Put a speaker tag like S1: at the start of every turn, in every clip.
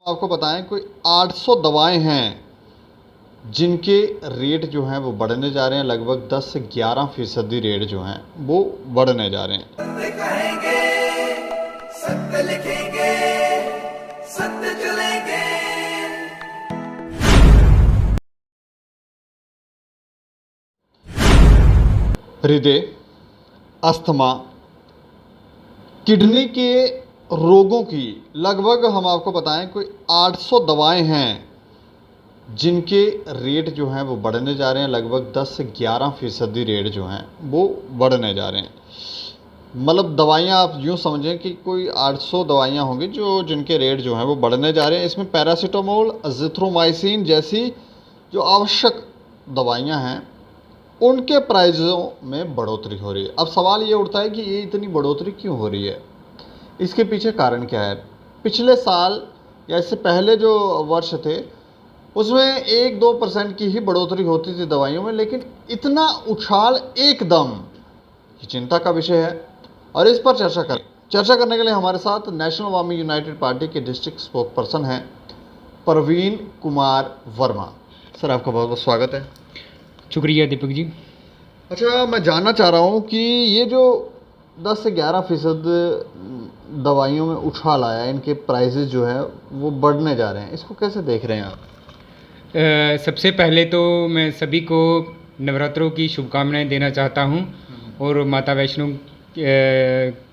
S1: आपको बताएं कोई 800 दवाएं हैं जिनके रेट जो हैं वो बढ़ने जा रहे हैं। लगभग 10 से 11% रेट जो हैं वो बढ़ने जा रहे हैं।
S2: सत्य कहेंगे, सत्य लिखेंगे, सत्य चलेंगे।
S1: हृदय, अस्थमा, किडनी के रोगों की लगभग हम आपको बताएं कोई 800 दवाएं हैं जिनके रेट जो हैं वो बढ़ने जा रहे हैं। लगभग 10 से 11% रेट जो हैं वो बढ़ने जा रहे हैं। मतलब दवाइयाँ आप यूँ समझें कि कोई 800 दवाइयाँ होंगी जिनके रेट जो हैं वो बढ़ने जा रहे हैं। इसमें पैरासीटामोल, अजिथ्रोमाइसिन जैसी जो आवश्यक दवाइयाँ हैं उनके प्राइज़ों में बढ़ोतरी हो रही है। अब सवाल ये उठता है कि ये इतनी बढ़ोतरी क्यों हो रही है, इसके पीछे कारण क्या है। पिछले साल या इससे पहले जो वर्ष थे उसमें 1-2% की ही बढ़ोतरी होती थी दवाइयों में, लेकिन इतना उछाल एकदम ये चिंता का विषय है। और इस पर चर्चा करने के लिए हमारे साथ नेशनल अवामी यूनाइटेड पार्टी के डिस्ट्रिक्ट स्पोक पर्सन हैं प्रवीण कुमार वर्मा। सर, आपका बहुत बहुत स्वागत है।
S3: शुक्रिया दीपक जी।
S1: अच्छा, मैं जानना चाह रहा हूँ कि ये जो 10 से 11% दवाइयों में उछाल आया, इनके प्राइसेस जो है वो बढ़ने जा रहे हैं, इसको कैसे देख रहे हैं आप?
S3: सबसे पहले तो मैं सभी को नवरात्रों की शुभकामनाएं देना चाहता हूं और माता वैष्णो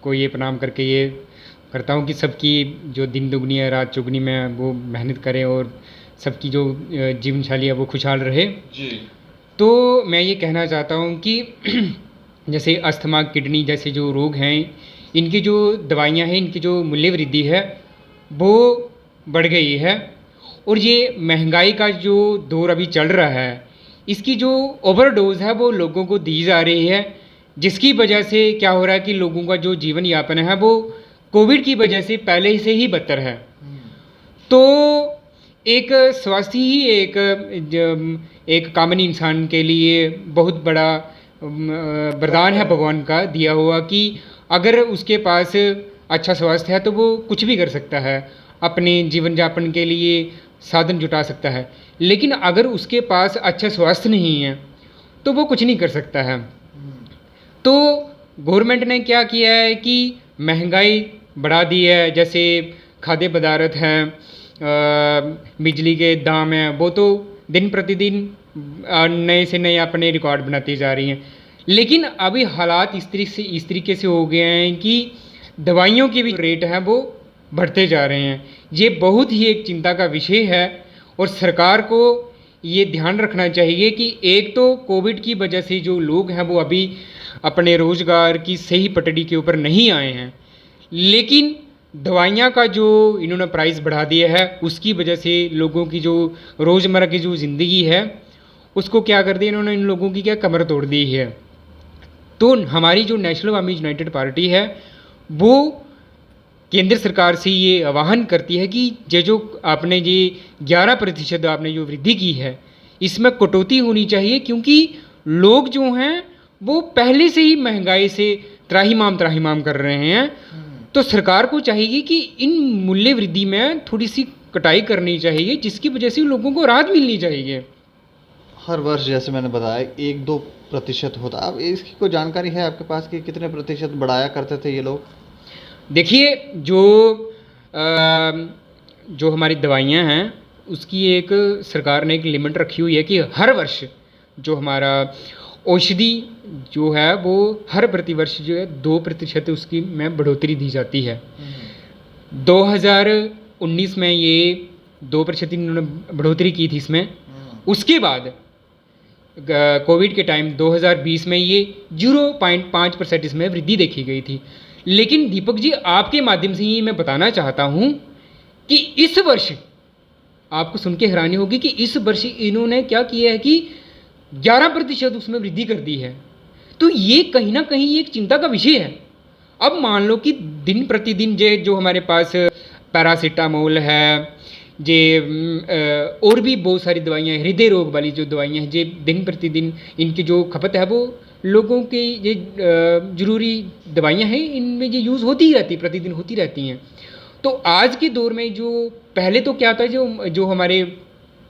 S3: को ये प्रणाम करके ये करता हूं कि सबकी जो दिन दुगनी है रात चुगनी में वो मेहनत करें और सबकी जो जीवनशैली है वो खुशहाल रहे
S1: जी।
S3: तो मैं ये कहना चाहता हूं कि जैसे अस्थमा, किडनी जैसे जो रोग हैं, इनकी जो दवाइयां हैं, इनकी जो मूल्य वृद्धि है वो बढ़ गई है। और ये महंगाई का जो दौर अभी चल रहा है, इसकी जो ओवरडोज है वो लोगों को दी जा रही है, जिसकी वजह से क्या हो रहा है कि लोगों का जो जीवन यापन है वो कोविड की वजह से पहले से ही बदतर है। तो एक स्वास्थ्य ही एक कॉमन इंसान के लिए बहुत बड़ा वरदान है भगवान का दिया हुआ कि अगर उसके पास अच्छा स्वास्थ्य है तो वो कुछ भी कर सकता है, अपने जीवन यापन के लिए साधन जुटा सकता है। लेकिन अगर उसके पास अच्छा स्वास्थ्य नहीं है तो वो कुछ नहीं कर सकता है। तो गवर्नमेंट ने क्या किया है कि महंगाई बढ़ा दी है। जैसे खाद्य पदार्थ हैं, बिजली के दाम हैं, वो तो दिन प्रतिदिन नए से नए अपने रिकॉर्ड बनाती जा रही हैं। लेकिन अभी हालात इस तरीके से हो गए हैं कि दवाइयों के भी रेट हैं वो बढ़ते जा रहे हैं। ये बहुत ही एक चिंता का विषय है और सरकार को ये ध्यान रखना चाहिए कि एक तो कोविड की वजह से जो लोग हैं वो अभी अपने रोज़गार की सही पटड़ी के ऊपर नहीं आए हैं, लेकिन दवाइयाँ का जो इन्होंने प्राइस बढ़ा दिया है उसकी वजह से लोगों की जो रोज़मर्रा की जो ज़िंदगी है उसको क्या कर दिया इन्होंने, इन लोगों की क्या कमर तोड़ दी है। तो हमारी जो नेशनल अवामी यूनाइटेड पार्टी है वो केंद्र सरकार से ये आह्वान करती है कि ये जो आपने ये 11% आपने जो वृद्धि की है इसमें कटौती होनी चाहिए, क्योंकि लोग जो हैं वो पहले से ही महंगाई से त्राहिमाम कर रहे हैं। तो सरकार को चाहिए कि इन मूल्य वृद्धि में थोड़ी सी कटाई करनी चाहिए, जिसकी वजह से लोगों को राहत मिलनी चाहिए।
S1: हर वर्ष जैसे मैंने बताया 1-2% होता है। अब इसकी कोई जानकारी है आपके पास कि कितने प्रतिशत बढ़ाया करते थे ये लोग?
S3: देखिए, जो हमारी दवाइयाँ हैं उसकी एक सरकार ने एक लिमिट रखी हुई है कि हर वर्ष जो हमारा औषधि जो है वो हर प्रतिवर्ष जो है 2% उसकी में बढ़ोतरी दी जाती है। 2019 में ये 2% इन्होंने बढ़ोतरी की थी इसमें। उसके बाद कोविड के टाइम 2020 में ये 0.5% इसमें वृद्धि देखी गई थी। लेकिन दीपक जी, आपके माध्यम से ही मैं बताना चाहता हूँ कि इस वर्ष आपको सुन के हैरानी होगी कि इस वर्ष इन्होंने क्या किया है कि 11% उसमें वृद्धि कर दी है। तो ये कहीं ना कहीं एक चिंता का विषय है। अब मान लो कि दिन प्रतिदिन जो हमारे पास पैरासीटामोल है, और भी बहुत सारी दवाइयाँ, हृदय रोग वाली जो दवाइयाँ हैं, जो दिन प्रतिदिन इनकी जो खपत है वो लोगों के ये ज़रूरी दवाइयाँ हैं, इनमें ये यूज़ होती ही रहती, प्रतिदिन होती रहती हैं। तो आज के दौर में जो पहले तो क्या था, जो जो हमारे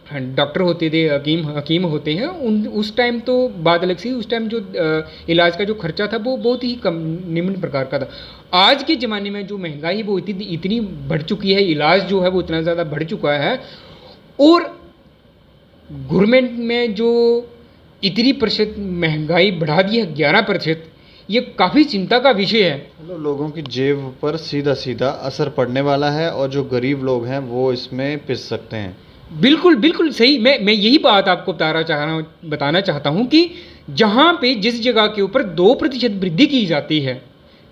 S3: डॉक्टर होते थे, हकीम हकीम होते हैं, उन उस टाइम तो बात अलग सी, उस टाइम जो इलाज का जो खर्चा था वो बहुत ही कम निम्न प्रकार का था। आज के ज़माने में जो महंगाई वो इतनी इतनी बढ़ चुकी है, इलाज जो है वो इतना ज़्यादा बढ़ चुका है, और गवर्नमेंट में जो इतनी प्रतिशत महंगाई बढ़ा दी है 11%, ये काफ़ी चिंता का विषय है।
S1: मतलब लोगों की जेब पर सीधा सीधा असर पड़ने वाला है और जो गरीब लोग हैं वो इसमें पिस सकते हैं।
S3: बिल्कुल बिल्कुल सही। मैं यही बात आपको बताना चाहता हूँ कि जहाँ पे जिस जगह के ऊपर 2% वृद्धि की जाती है,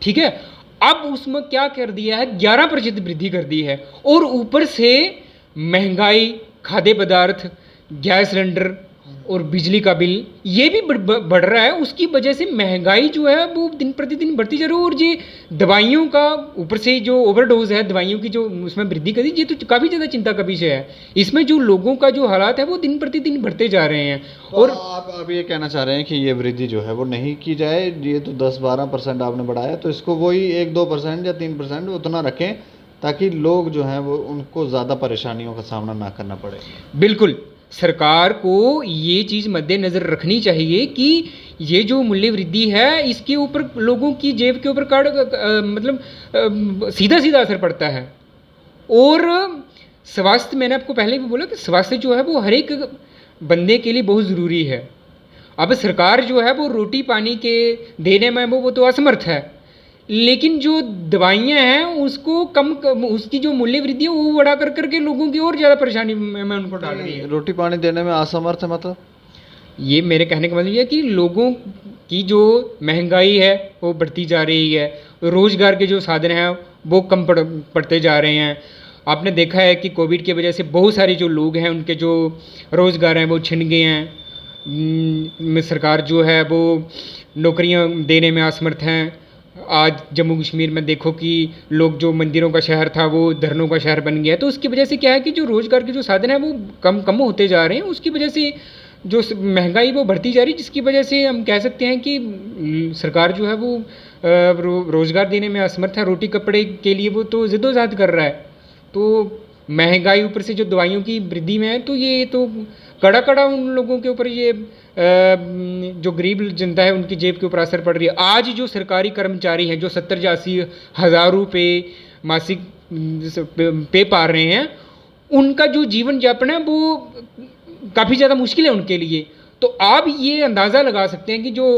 S3: ठीक है, अब उसमें क्या कर दिया है, 11% वृद्धि कर दी है, और ऊपर से महंगाई, खाद्य पदार्थ, गैस सिलेंडर और बिजली का बिल ये भी बढ़ रहा है। उसकी वजह से महंगाई जो है वो दिन प्रतिदिन बढ़ती जा रही है, और ये दवाइयों का ऊपर से जो ओवरडोज है दवाइयों की, जो उसमें वृद्धि कर दी, ये तो काफ़ी ज़्यादा चिंता का विषय है। इसमें जो लोगों का जो हालात है वो दिन प्रतिदिन बढ़ते जा रहे हैं।
S1: तो
S3: और
S1: आप ये कहना चाह रहे हैं कि ये वृद्धि जो है वो नहीं की जाए, ये तो 10-12% आपने बढ़ाया, तो इसको वही 1-2% या 3% उतना रखें ताकि लोग जो हैं वो उनको ज़्यादा परेशानियों का सामना ना करना पड़े।
S3: बिल्कुल, सरकार को ये चीज़ मद्देनज़र रखनी चाहिए कि ये जो मूल्य वृद्धि है इसके ऊपर लोगों की जेब के ऊपर मतलब सीधा सीधा असर पड़ता है। और स्वास्थ्य, मैंने आपको पहले भी बोला कि स्वास्थ्य जो है वो हर एक बंदे के लिए बहुत ज़रूरी है। अब सरकार जो है वो रोटी पानी के देने में वो तो असमर्थ है, लेकिन जो दवाइयाँ हैं उसको कम उसकी जो मूल्य वृद्धि है वो बढ़ा कर करके लोगों की और ज़्यादा परेशानी में उनको डाल रही है।
S1: रोटी पानी देने में असमर्थ है मतलब?
S3: ये मेरे कहने का मतलब ये है कि लोगों की जो महंगाई है वो बढ़ती जा रही है, रोज़गार के जो साधन हैं वो कम पड़ते जा रहे हैं। आपने देखा है कि कोविड की वजह से बहुत सारे जो लोग हैं उनके जो रोज़गार हैं वो छिन गए हैं। सरकार जो है वो नौकरियां देने में असमर्थ हैं। आज जम्मू कश्मीर में देखो कि लोग, जो मंदिरों का शहर था वो धरनों का शहर बन गया। तो उसकी वजह से क्या है कि जो रोज़गार के जो साधन है वो कम होते जा रहे हैं। उसकी वजह से जो महंगाई वो बढ़ती जा रही है, जिसकी वजह से हम कह सकते हैं कि सरकार जो है वो रोज़गार देने में असमर्थ है। रोटी कपड़े के लिए वो तो ज़िद्दोजहद कर रहा है। तो महंगाई ऊपर से जो दवाइयों की वृद्धि में है, तो ये तो कड़ा उन लोगों के ऊपर, ये जो गरीब जनता है उनकी जेब के ऊपर असर पड़ रही है। आज जो सरकारी कर्मचारी हैं जो 70 या 80 हज़ार रुपये मासिक पे पा रहे हैं, उनका जो जीवन यापन है वो काफ़ी ज़्यादा मुश्किल है उनके लिए। तो आप ये अंदाज़ा लगा सकते हैं कि जो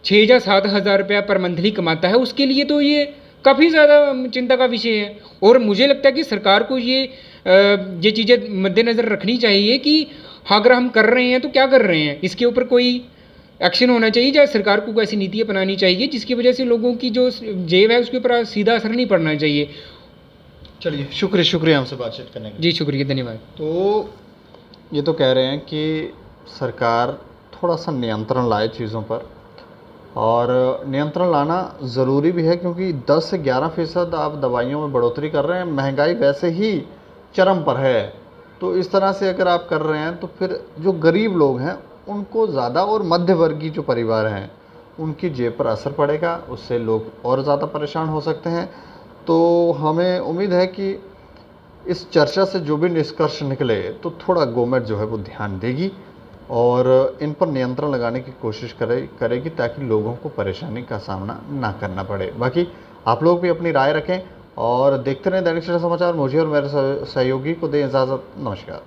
S3: 6 या 7 हज़ार रुपया पर मंथली कमाता है उसके लिए तो ये काफ़ी ज़्यादा चिंता का विषय है। और मुझे लगता है कि सरकार को ये चीज़ें मद्देनज़र रखनी चाहिए कि हाँ, अगर हम कर रहे हैं तो क्या कर रहे हैं, इसके ऊपर कोई एक्शन होना चाहिए, या सरकार को ऐसी नीति अपनानी चाहिए जिसकी वजह से लोगों की जो जेब है उसके ऊपर सीधा असर नहीं पड़ना चाहिए।
S1: चलिए, शुक्रिया हमसे बातचीत करने के लिए।
S3: जी शुक्रिया, धन्यवाद।
S1: तो ये तो कह रहे हैं कि सरकार थोड़ा सा नियंत्रण लाए चीज़ों पर, और नियंत्रण लाना ज़रूरी भी है क्योंकि 10 से 11% आप दवाइयों में बढ़ोतरी कर रहे हैं। महंगाई वैसे ही चरम पर है, तो इस तरह से अगर आप कर रहे हैं तो फिर जो गरीब लोग हैं उनको ज़्यादा, और मध्यवर्गीय जो परिवार हैं उनकी जेब पर असर पड़ेगा, उससे लोग और ज़्यादा परेशान हो सकते हैं। तो हमें उम्मीद है कि इस चर्चा से जो भी निष्कर्ष निकले तो थोड़ा गवर्नमेंट जो है वो ध्यान देगी और इन पर नियंत्रण लगाने की कोशिश करेगी ताकि लोगों को परेशानी का सामना ना करना पड़े। बाकी आप लोग भी अपनी राय रखें और देखते रहें दैनिक सवेरा समाचार। मुझे और मेरे सहयोगी को दें इजाज़त। नमस्कार।